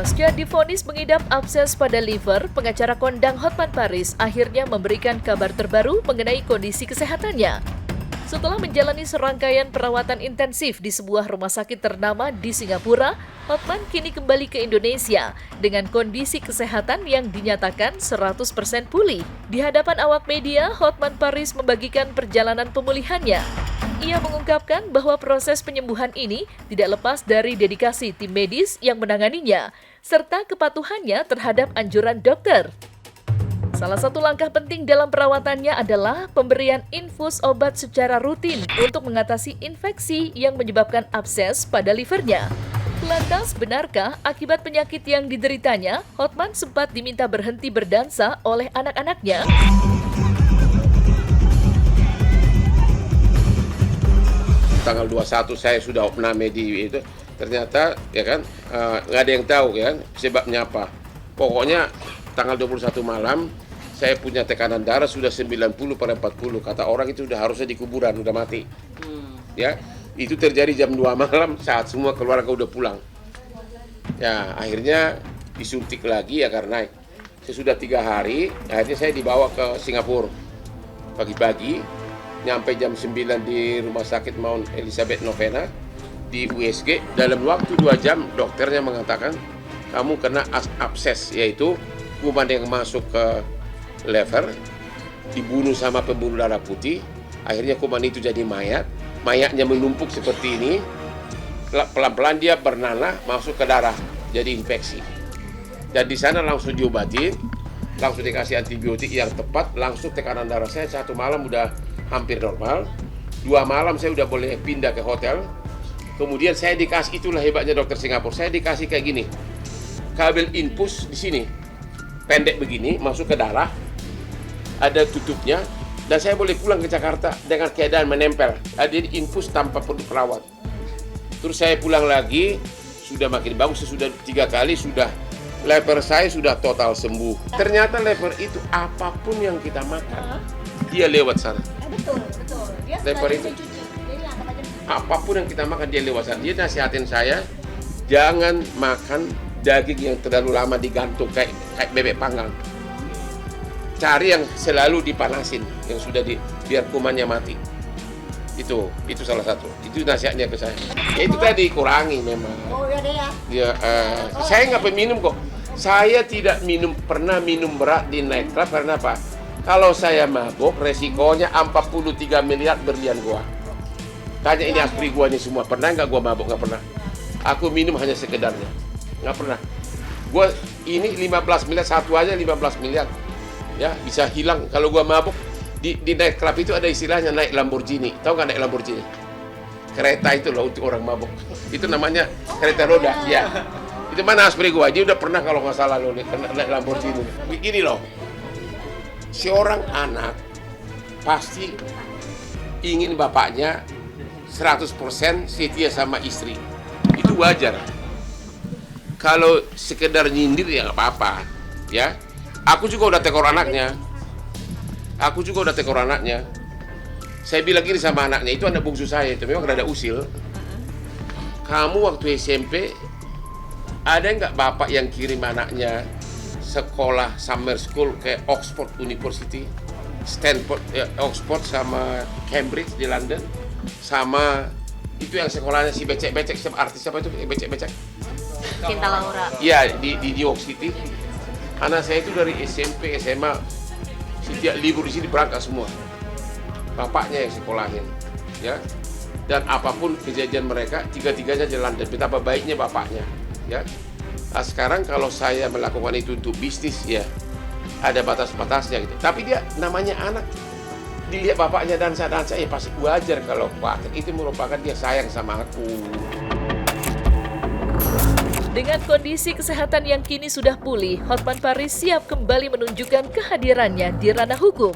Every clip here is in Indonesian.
Pasca divonis mengidap abses pada liver, pengacara kondang Hotman Paris akhirnya memberikan kabar terbaru mengenai kondisi kesehatannya. Setelah menjalani serangkaian perawatan intensif di sebuah rumah sakit ternama di Singapura, Hotman kini kembali ke Indonesia dengan kondisi kesehatan yang dinyatakan 100% pulih. Di hadapan awak media, Hotman Paris membagikan perjalanan pemulihannya. Ia mengungkapkan bahwa proses penyembuhan ini tidak lepas dari dedikasi tim medis yang menanganinya, serta kepatuhannya terhadap anjuran dokter. Salah satu langkah penting dalam perawatannya adalah pemberian infus obat secara rutin untuk mengatasi infeksi yang menyebabkan abses pada livernya. Lantas, benarkah akibat penyakit yang dideritanya, Hotman sempat diminta berhenti berdansa oleh anak-anaknya? Tanggal 21 saya sudah opname di itu, ternyata ya kan nggak ada yang tahu ya kan sebabnya apa. Pokoknya tanggal 21 malam saya punya tekanan darah sudah 90/40, kata orang itu udah harusnya di kuburan, udah mati. Ya, itu terjadi jam 2 malam saat semua keluarga udah pulang. Ya, akhirnya disuntik lagi agar naik. Sesudah 3 hari, akhirnya saya dibawa ke Singapura pagi-pagi. Nyampe jam 9 di Rumah Sakit Mount Elizabeth Novena di USG. Dalam waktu 2 jam dokternya mengatakan kamu kena abses, yaitu kuman yang masuk ke lever, dibunuh sama pembuluh darah putih. Akhirnya kuman itu jadi mayat. Mayatnya menumpuk seperti ini. Pelan-pelan dia bernanah masuk ke darah, jadi infeksi. Dan di sana langsung diobatin, langsung dikasih antibiotik yang tepat, langsung tekanan darah saya 1 malam udah hampir normal. 2 malam saya udah boleh pindah ke hotel. Kemudian saya dikasih, itulah hebatnya dokter Singapura, saya dikasih kayak gini, kabel infus di sini, pendek begini, masuk ke darah, ada tutupnya, dan saya boleh pulang ke Jakarta dengan keadaan menempel. Ada infus tanpa perlu perawat. Terus saya pulang lagi, sudah makin bagus, sudah 3 kali, sudah lever saya sudah total sembuh. Ternyata lever itu apapun yang kita makan, dia lewat sana. Betul. Dia Lever selalu itu. mencuci. Jadi anggap aja mencuci. Apapun yang kita makan dia lewat sana. Dia nasihatin saya, jangan makan daging yang terlalu lama digantung kayak bebek panggang. Cari yang selalu dipanasin, yang sudah biar kumannya mati. Itu salah satu. Itu nasihatnya ke saya. Ya itu tadi kurangi memang. Oh iya deh ya. Ya, saya nggak peminum kok. Saya tidak pernah minum berat di nightclub karena apa? Kalau saya mabuk, resikonya 43 miliar berlian gua. Tanya ini aspri gua ini semua. Pernah nggak gua mabuk? Nggak pernah. Aku minum hanya sekedarnya. Nggak pernah. Gua ini 15 miliar, satu aja 15 miliar. Ya, bisa hilang. Kalau gua mabuk, di nightclub itu ada istilahnya naik Lamborghini. Tahu nggak naik Lamborghini? Kereta itu loh untuk orang mabuk. Itu namanya kereta roda. Ya. Itu mana aspri gua? Dia udah pernah kalau nggak salah loh naik Lamborghini. Begini loh. Seorang anak pasti ingin bapaknya 100% setia sama istri. Itu wajar. Kalau sekedar nyindir ya nggak apa-apa. Ya, aku juga udah tekor anaknya. Saya bilang gini sama anaknya, itu anak bungsu saya, itu memang rada usil. Kamu waktu SMP, ada nggak bapak yang kirim anaknya sekolah summer school ke Oxford University, Stanford, Oxford sama Cambridge di London, sama itu yang sekolahnya si becek-becek, artis siapa itu becek-becek? Cinta Laura. Iya, di New York City. Anak saya itu dari SMP, SMA, setiap libur di sini berangkat semua. Bapaknya yang sekolahin, ya. Dan apapun kejadian mereka, tiga-tiganya jalan. Dan betapa baiknya bapaknya, ya. Nah, sekarang kalau saya melakukan itu untuk bisnis, ya ada batas-batasnya gitu. Tapi dia namanya anak, dilihat bapaknya dansa-dansa, ya pasti wajar kalau Pak itu merupakan dia sayang sama aku. Dengan kondisi kesehatan yang kini sudah pulih, Hotman Paris siap kembali menunjukkan kehadirannya di ranah hukum.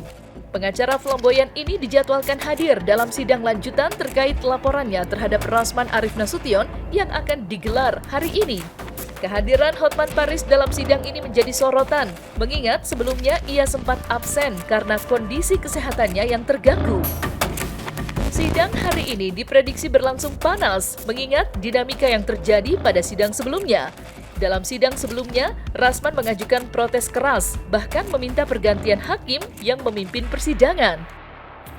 Pengacara flamboyan ini dijadwalkan hadir dalam sidang lanjutan terkait laporannya terhadap Rasman Arif Nasution yang akan digelar hari ini. Kehadiran Hotman Paris dalam sidang ini menjadi sorotan, mengingat sebelumnya ia sempat absen karena kondisi kesehatannya yang terganggu. Sidang hari ini diprediksi berlangsung panas, mengingat dinamika yang terjadi pada sidang sebelumnya. Dalam sidang sebelumnya, Rasman mengajukan protes keras, bahkan meminta pergantian hakim yang memimpin persidangan.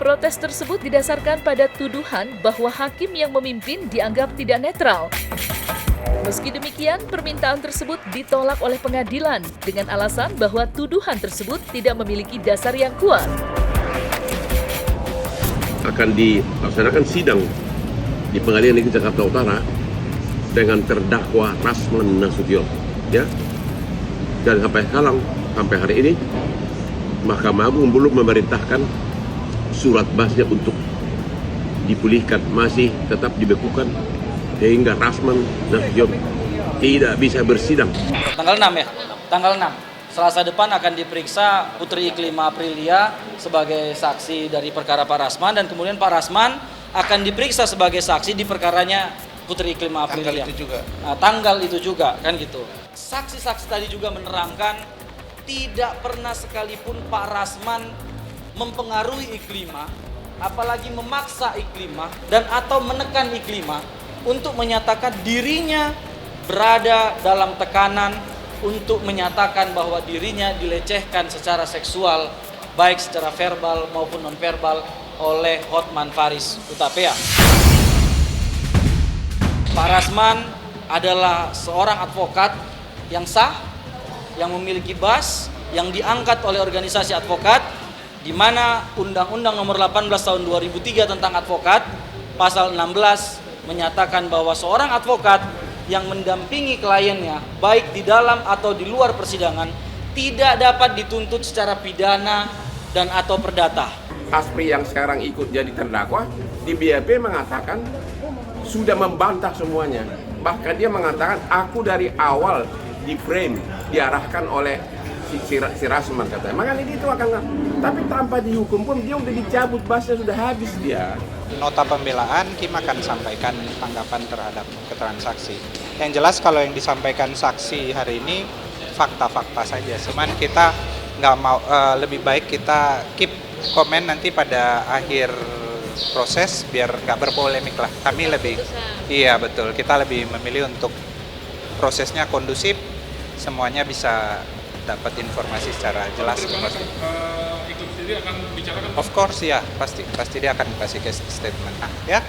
Protes tersebut didasarkan pada tuduhan bahwa hakim yang memimpin dianggap tidak netral. Meski demikian, permintaan tersebut ditolak oleh pengadilan dengan alasan bahwa tuduhan tersebut tidak memiliki dasar yang kuat. Akan dilaksanakan sidang di Pengadilan Negeri Jakarta Utara dengan terdakwa Rasman Nasution, ya. Dan sampai hari ini Mahkamah Agung belum memerintahkan surat basnya untuk dipulihkan, masih tetap dibekukan sehingga Rasman Nasution tidak bisa bersidang. Tanggal 6 ya, tanggal 6. Selasa depan akan diperiksa Putri Iklima Aprilia sebagai saksi dari perkara Pak Rasman, dan kemudian Pak Rasman akan diperiksa sebagai saksi di perkaranya Putri Iklima Aprilia. Tanggal itu juga. Nah, tanggal itu juga kan gitu. Saksi-saksi tadi juga menerangkan tidak pernah sekalipun Pak Rasman mempengaruhi Iklima, apalagi memaksa Iklima dan atau menekan Iklima untuk menyatakan dirinya berada dalam tekanan untuk menyatakan bahwa dirinya dilecehkan secara seksual, baik secara verbal maupun nonverbal oleh Hotman Paris Hutapea. Pak Rasman adalah seorang advokat yang sah, yang memiliki BAS, yang diangkat oleh organisasi advokat, di mana Undang-Undang Nomor 18 Tahun 2003 tentang advokat, pasal 16 menyatakan bahwa seorang advokat yang mendampingi kliennya, baik di dalam atau di luar persidangan, tidak dapat dituntut secara pidana dan atau perdata. Aspri yang sekarang ikut jadi terdakwa di BAP mengatakan sudah membantah semuanya. Bahkan dia mengatakan aku dari awal di frame, diarahkan oleh si Rasman katanya. Makanya itu akan, tapi tanpa dihukum pun dia udah dicabut, basnya sudah habis dia. Nota pembelaan Kim akan sampaikan tanggapan terhadap keterangan saksi. Yang jelas kalau yang disampaikan saksi hari ini fakta-fakta saja. Cuman kita nggak mau, lebih baik kita keep komen nanti pada akhir proses biar nggak berpolemik lah. Kami lebih, iya betul, kita lebih memilih untuk prosesnya kondusif, semuanya bisa dapat informasi secara jelas. Ikut sendiri akan bicarakan? Of course ya, pasti dia akan kasih statement. Nah, ya.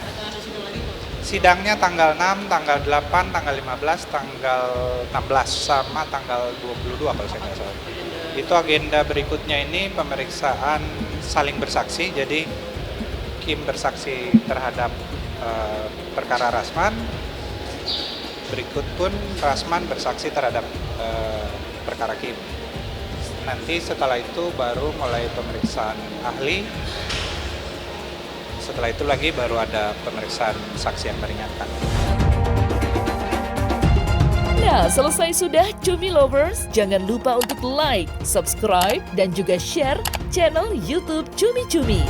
Sidangnya tanggal 6, tanggal 8, tanggal 15, tanggal 16 sama tanggal 22 kalau saya nggak salah. Itu agenda berikutnya ini pemeriksaan saling bersaksi. Jadi Kim bersaksi terhadap perkara Rasman. Berikut pun Rasman bersaksi terhadap perkara Kim. Nanti setelah itu baru mulai pemeriksaan ahli. Setelah itu lagi baru ada pemeriksaan saksi yang meringankan. Nah, selesai sudah Cumi Lovers. Jangan lupa untuk like, subscribe, dan juga share channel YouTube Cumi Cumi.